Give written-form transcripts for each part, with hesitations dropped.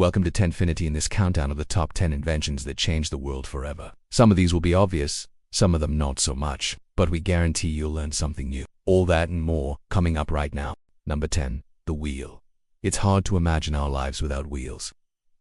Welcome to Tenfinity in this countdown of the top 10 inventions that changed the world forever. Some of these will be obvious, some of them not so much, but we guarantee you'll learn something new. All that and more coming up right now. Number 10. The wheel. It's hard to imagine our lives without wheels,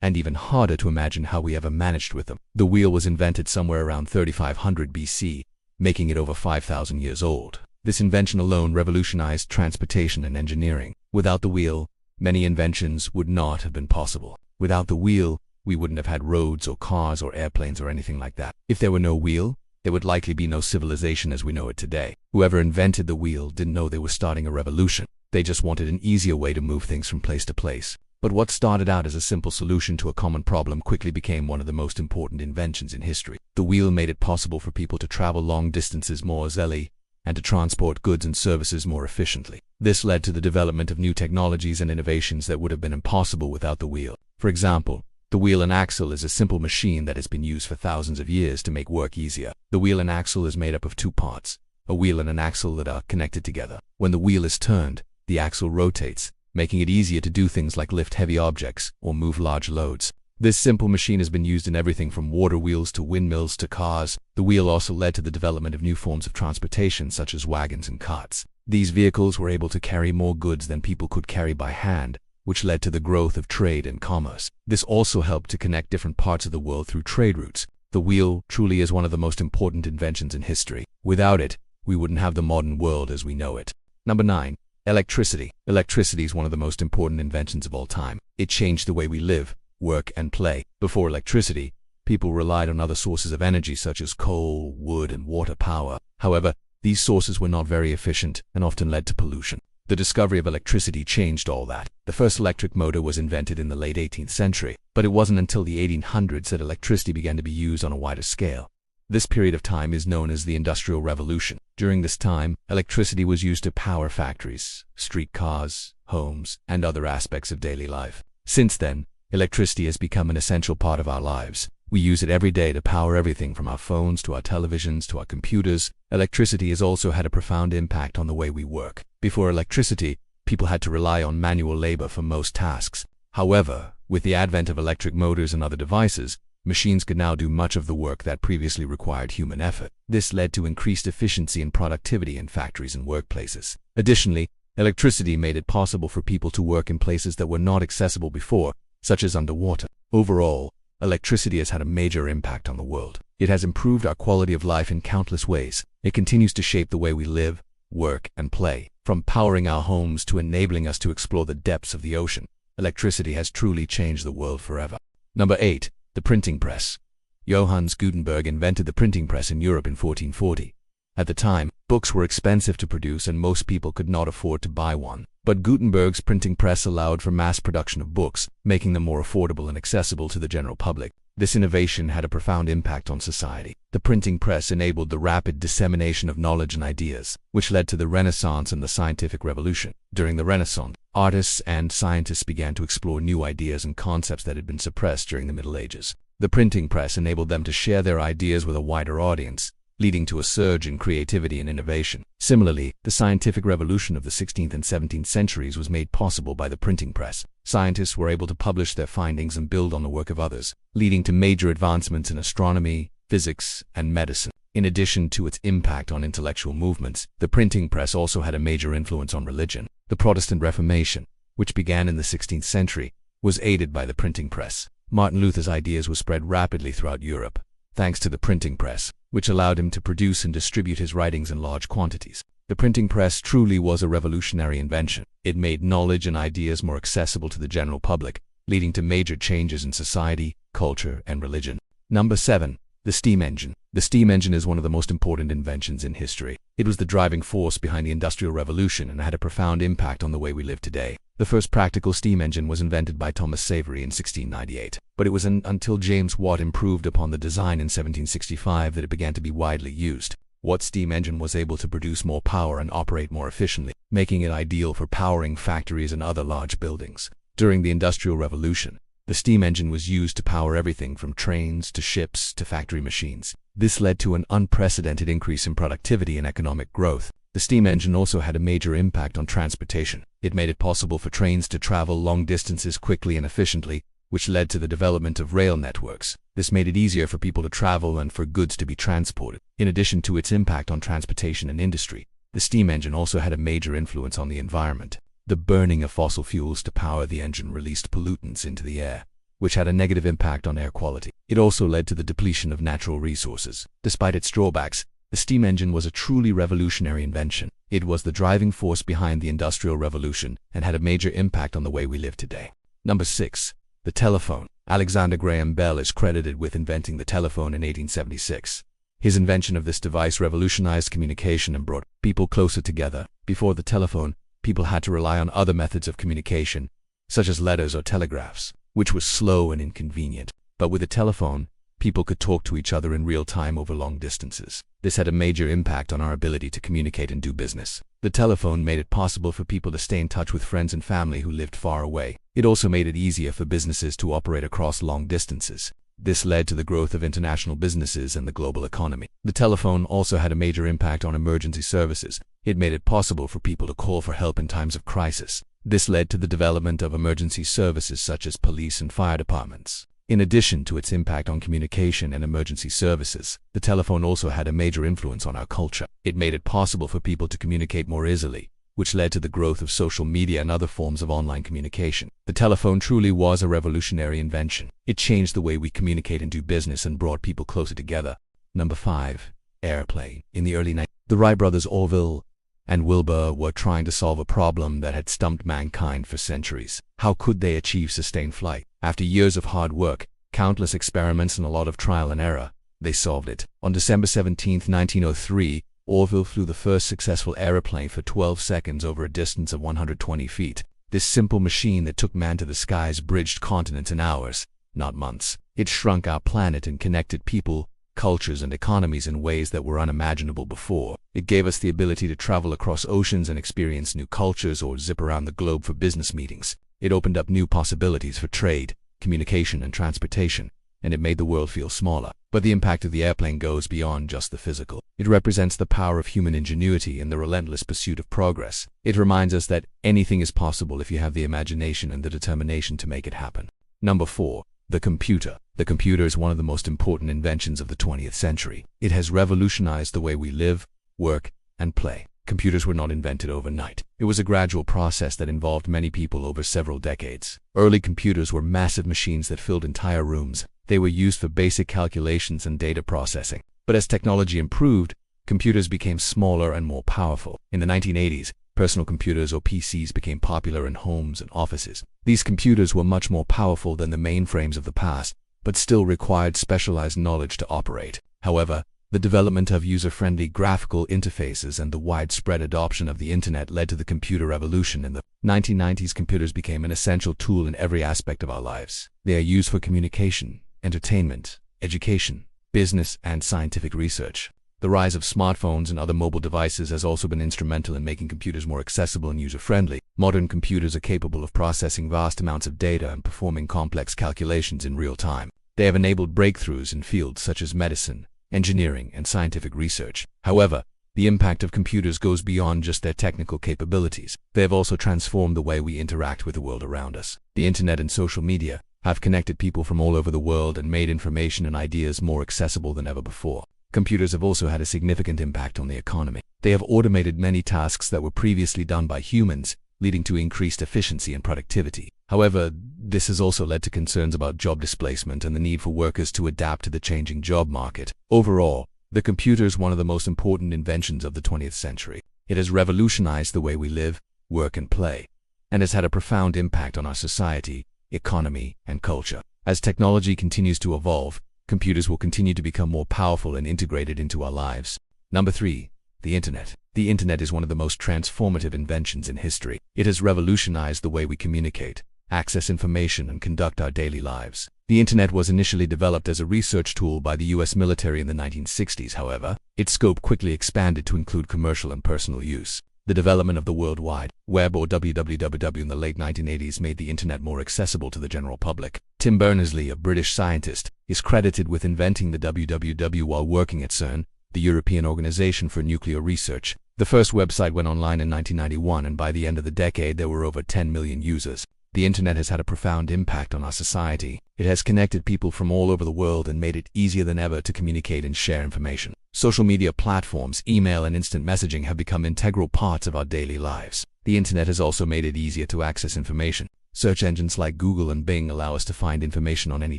and even harder to imagine how we ever managed with them. The wheel was invented somewhere around 3500 BC, making it over 5,000 years old. This invention alone revolutionized transportation and engineering. Without the wheel, many inventions would not have been possible. Without the wheel, we wouldn't have had roads or cars or airplanes or anything like that. If there were no wheel, there would likely be no civilization as we know it today. Whoever invented the wheel didn't know they were starting a revolution. They just wanted an easier way to move things from place to place. But what started out as a simple solution to a common problem quickly became one of the most important inventions in history. The wheel made it possible for people to travel long distances more easily and to transport goods and services more efficiently. This led to the development of new technologies and innovations that would have been impossible without the wheel. For example, the wheel and axle is a simple machine that has been used for thousands of years to make work easier. The wheel and axle is made up of two parts, a wheel and an axle that are connected together. When the wheel is turned, the axle rotates, making it easier to do things like lift heavy objects or move large loads. This simple machine has been used in everything from water wheels to windmills to cars. The wheel also led to the development of new forms of transportation such as wagons and carts. These vehicles were able to carry more goods than people could carry by hand, which led to the growth of trade and commerce. This also helped to connect different parts of the world through trade routes. The wheel truly is one of the most important inventions in history. Without it, we wouldn't have the modern world as we know it. Number 9. Electricity. Electricity is one of the most important inventions of all time. It changed the way we live, work, and play. Before electricity, people relied on other sources of energy such as coal, wood, and water power. However, these sources were not very efficient and often led to pollution. The discovery of electricity changed all that. The first electric motor was invented in the late 18th century, but it wasn't until the 1800s that electricity began to be used on a wider scale. This period of time is known as the Industrial Revolution. During this time, electricity was used to power factories, streetcars, homes, and other aspects of daily life. Since then, electricity has become an essential part of our lives. We use it every day to power everything from our phones to our televisions to our computers. Electricity has also had a profound impact on the way we work. Before electricity, people had to rely on manual labor for most tasks. However, with the advent of electric motors and other devices, machines could now do much of the work that previously required human effort. This led to increased efficiency and productivity in factories and workplaces. Additionally, electricity made it possible for people to work in places that were not accessible before, such as underwater. Overall, electricity has had a major impact on the world. It has improved our quality of life in countless ways. It continues to shape the way we live, work, and play. From powering our homes to enabling us to explore the depths of the ocean, electricity has truly changed the world forever. Number 8. The printing press. Johannes Gutenberg invented the printing press in Europe in 1440. At the time, books were expensive to produce and most people could not afford to buy one. But Gutenberg's printing press allowed for mass production of books, making them more affordable and accessible to the general public. This innovation had a profound impact on society. The printing press enabled the rapid dissemination of knowledge and ideas, which led to the Renaissance and the scientific revolution. During the Renaissance, artists and scientists began to explore new ideas and concepts that had been suppressed during the Middle Ages. The printing press enabled them to share their ideas with a wider audience, leading to a surge in creativity and innovation. Similarly, the scientific revolution of the 16th and 17th centuries was made possible by the printing press. Scientists were able to publish their findings and build on the work of others, leading to major advancements in astronomy, physics, and medicine. In addition to its impact on intellectual movements, the printing press also had a major influence on religion. The Protestant Reformation, which began in the 16th century, was aided by the printing press. Martin Luther's ideas were spread rapidly throughout Europe, thanks to the printing press, which allowed him to produce and distribute his writings in large quantities. The printing press truly was a revolutionary invention. It made knowledge and ideas more accessible to the general public, leading to major changes in society, culture, and religion. Number 7. The steam engine. The steam engine is one of the most important inventions in history. It was the driving force behind the Industrial Revolution and had a profound impact on the way we live today. The first practical steam engine was invented by Thomas Savery in 1698, but it was until James Watt improved upon the design in 1765 that it began to be widely used. Watt's steam engine was able to produce more power and operate more efficiently, making it ideal for powering factories and other large buildings. During the Industrial Revolution, the steam engine was used to power everything from trains to ships to factory machines. This led to an unprecedented increase in productivity and economic growth. The steam engine also had a major impact on transportation. It made it possible for trains to travel long distances quickly and efficiently, which led to the development of rail networks. This made it easier for people to travel and for goods to be transported. In addition to its impact on transportation and industry, the steam engine also had a major influence on the environment. The burning of fossil fuels to power the engine released pollutants into the air, which had a negative impact on air quality. It also led to the depletion of natural resources. Despite its drawbacks, the steam engine was a truly revolutionary invention. It was the driving force behind the Industrial Revolution and had a major impact on the way we live today. Number 6. The telephone. Alexander Graham Bell is credited with inventing the telephone in 1876. His invention of this device revolutionized communication and brought people closer together. Before the telephone, people had to rely on other methods of communication, such as letters or telegraphs, which was slow and inconvenient. But with the telephone, people could talk to each other in real time over long distances. This had a major impact on our ability to communicate and do business. The telephone made it possible for people to stay in touch with friends and family who lived far away. It also made it easier for businesses to operate across long distances. This led to the growth of international businesses and the global economy. The telephone also had a major impact on emergency services. It made it possible for people to call for help in times of crisis. This led to the development of emergency services such as police and fire departments. In addition to its impact on communication and emergency services, the telephone also had a major influence on our culture. It made it possible for people to communicate more easily, which led to the growth of social media and other forms of online communication. The telephone truly was a revolutionary invention. It changed the way we communicate and do business and brought people closer together. Number 5. Airplane. In the early 90s, the Wright brothers Orville and Wilbur were trying to solve a problem that had stumped mankind for centuries. How could they achieve sustained flight? After years of hard work, countless experiments and a lot of trial and error, they solved it. On December 17, 1903, Orville flew the first successful aeroplane for 12 seconds over a distance of 120 feet. This simple machine that took man to the skies bridged continents in hours, not months. It shrunk our planet and connected people, cultures, and economies in ways that were unimaginable before. It gave us the ability to travel across oceans and experience new cultures or zip around the globe for business meetings. It opened up new possibilities for trade, communication, and transportation, and it made the world feel smaller. But the impact of the airplane goes beyond just the physical. It represents the power of human ingenuity and the relentless pursuit of progress. It reminds us that anything is possible if you have the imagination and the determination to make it happen. Number 4. The computer. The computer is one of the most important inventions of the 20th century. It has revolutionized the way we live, work, and play. Computers were not invented overnight. It was a gradual process that involved many people over several decades. Early computers were massive machines that filled entire rooms. They were used for basic calculations and data processing. But as technology improved, computers became smaller and more powerful. In the 1980s, personal computers or PCs became popular in homes and offices. These computers were much more powerful than the mainframes of the past, but still required specialized knowledge to operate. However, the development of user-friendly graphical interfaces and the widespread adoption of the internet led to the computer revolution. In the 1990s, computers became an essential tool in every aspect of our lives. They are used for communication, entertainment, education, business, and scientific research. The rise of smartphones and other mobile devices has also been instrumental in making computers more accessible and user-friendly. Modern computers are capable of processing vast amounts of data and performing complex calculations in real time. They have enabled breakthroughs in fields such as medicine, engineering, and scientific research. However, the impact of computers goes beyond just their technical capabilities. They have also transformed the way we interact with the world around us. The internet and social media have connected people from all over the world and made information and ideas more accessible than ever before. Computers have also had a significant impact on the economy. They have automated many tasks that were previously done by humans, leading to increased efficiency and productivity. However, this has also led to concerns about job displacement and the need for workers to adapt to the changing job market. Overall, the computer is one of the most important inventions of the 20th century. It has revolutionized the way we live, work, and play, and has had a profound impact on our society, economy, and culture. As technology continues to evolve, computers will continue to become more powerful and integrated into our lives. Number 3. The Internet. The Internet is one of the most transformative inventions in history. It has revolutionized the way we communicate, access information, and conduct our daily lives. The Internet was initially developed as a research tool by the US military in the 1960s. However, its scope quickly expanded to include commercial and personal use. The development of the World Wide Web, or WWW, in the late 1980s made the Internet more accessible to the general public. Tim Berners-Lee, a British scientist, is credited with inventing the WWW while working at CERN, the European Organization for Nuclear Research. The first website went online in 1991, and by the end of the decade there were over 10 million users. The internet has had a profound impact on our society. It has connected people from all over the world and made it easier than ever to communicate and share information. Social media platforms, email, and instant messaging have become integral parts of our daily lives. The internet has also made it easier to access information. Search engines like Google and Bing allow us to find information on any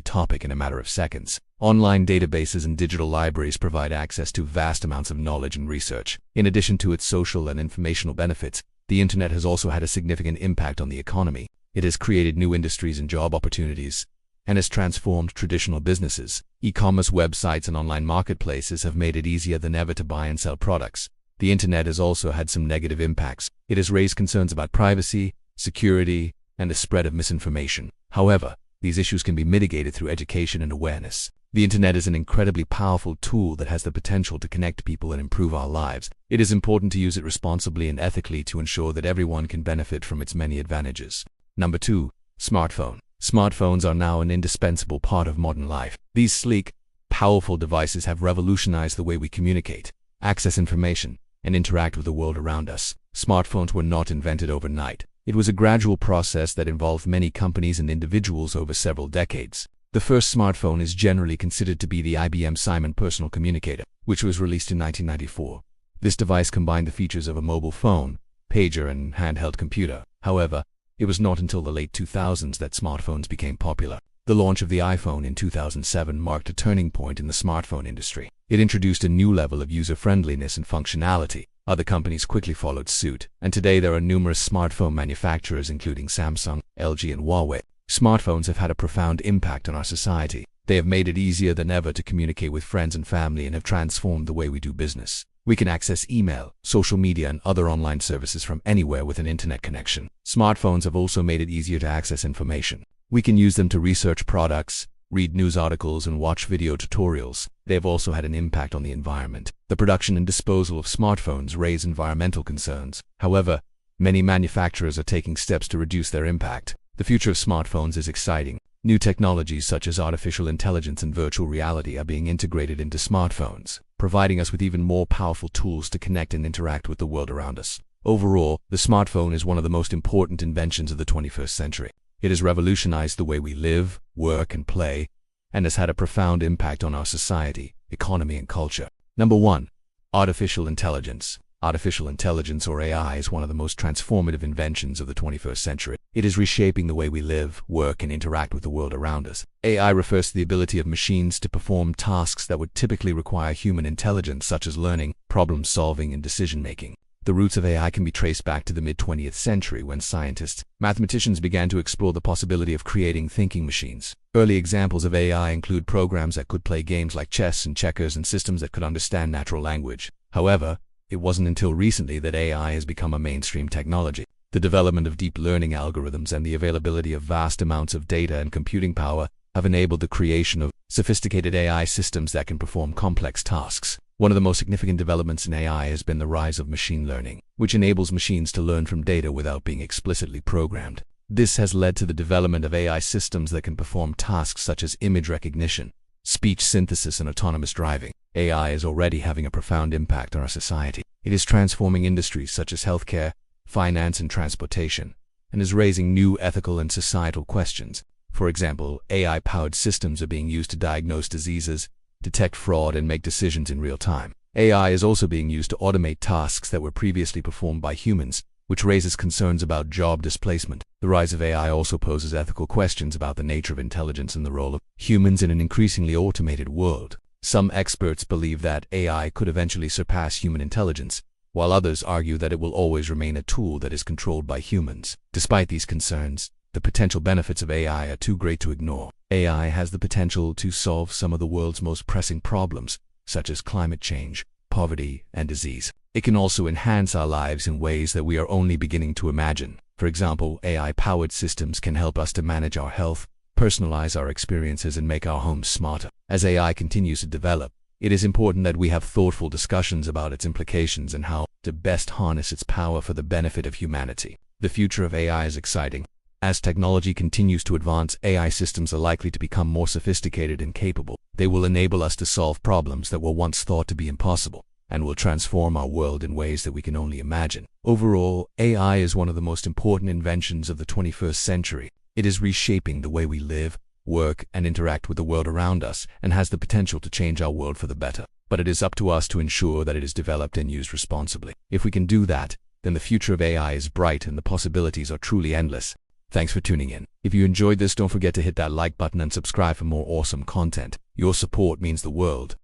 topic in a matter of seconds. Online databases and digital libraries provide access to vast amounts of knowledge and research. In addition to its social and informational benefits, the internet has also had a significant impact on the economy. It has created new industries and job opportunities, and has transformed traditional businesses. E-commerce websites and online marketplaces have made it easier than ever to buy and sell products. The internet has also had some negative impacts. It has raised concerns about privacy, security, and the spread of misinformation. However, these issues can be mitigated through education and awareness. The internet is an incredibly powerful tool that has the potential to connect people and improve our lives. It is important to use it responsibly and ethically to ensure that everyone can benefit from its many advantages. Number 2. Smartphone. Smartphones are now an indispensable part of modern life. These sleek, powerful devices have revolutionized the way we communicate, access information, and interact with the world around us. Smartphones were not invented overnight. It was a gradual process that involved many companies and individuals over several decades. The first smartphone is generally considered to be the IBM Simon personal communicator, which was released in 1994. This device combined the features of a mobile phone, pager, and handheld computer. However, it was not until the late 2000s that smartphones became popular. The launch of the iPhone in 2007 marked a turning point in the smartphone industry. It introduced a new level of user-friendliness and functionality. Other companies quickly followed suit, and today there are numerous smartphone manufacturers including Samsung, LG, and Huawei. Smartphones have had a profound impact on our society. They have made it easier than ever to communicate with friends and family and have transformed the way we do business. We can access email, social media, and other online services from anywhere with an internet connection. Smartphones have also made it easier to access information. We can use them to research products, read news articles, and watch video tutorials. They have also had an impact on the environment. The production and disposal of smartphones raise environmental concerns. However, many manufacturers are taking steps to reduce their impact. The future of smartphones is exciting. New technologies such as artificial intelligence and virtual reality are being integrated into smartphones, providing us with even more powerful tools to connect and interact with the world around us. Overall, the smartphone is one of the most important inventions of the 21st century. It has revolutionized the way we live, work, and play, and has had a profound impact on our society, economy, and culture. Number 1. Artificial intelligence. Artificial intelligence, or AI, is one of the most transformative inventions of the 21st century. It is reshaping the way we live, work, and interact with the world around us. AI refers to the ability of machines to perform tasks that would typically require human intelligence, such as learning, problem-solving, and decision-making. The roots of AI can be traced back to the mid-20th century when scientists, mathematicians began to explore the possibility of creating thinking machines. Early examples of AI include programs that could play games like chess and checkers and systems that could understand natural language. However, it wasn't until recently that AI has become a mainstream technology. The development of deep learning algorithms and the availability of vast amounts of data and computing power have enabled the creation of sophisticated AI systems that can perform complex tasks. One of the most significant developments in AI has been the rise of machine learning, which enables machines to learn from data without being explicitly programmed. This has led to the development of AI systems that can perform tasks such as image recognition, speech synthesis, and autonomous driving. AI is already having a profound impact on our society. It is transforming industries such as healthcare, finance, and transportation, and is raising new ethical and societal questions. For example, AI-powered systems are being used to diagnose diseases, detect fraud, and make decisions in real time. AI is also being used to automate tasks that were previously performed by humans, which raises concerns about job displacement. The rise of AI also poses ethical questions about the nature of intelligence and the role of humans in an increasingly automated world. Some experts believe that AI could eventually surpass human intelligence, while others argue that it will always remain a tool that is controlled by humans. Despite these concerns, the potential benefits of AI are too great to ignore. AI has the potential to solve some of the world's most pressing problems, such as climate change, poverty, and disease. It can also enhance our lives in ways that we are only beginning to imagine. For example, AI-powered systems can help us to manage our health, personalize our experiences, and make our homes smarter. As AI continues to develop, it is important that we have thoughtful discussions about its implications and how to best harness its power for the benefit of humanity. The future of AI is exciting. As technology continues to advance, AI systems are likely to become more sophisticated and capable. They will enable us to solve problems that were once thought to be impossible. and will transform our world in ways that we can only imagine. Overall, AI is one of the most important inventions of the 21st century. It is reshaping the way we live, work, and interact with the world around us, and has the potential to change our world for the better. But it is up to us to ensure that it is developed and used responsibly. If we can do that, then the future of AI is bright and the possibilities are truly endless. Thanks for tuning in. If you enjoyed this, don't forget to hit that like button and subscribe for more awesome content. Your support means the world.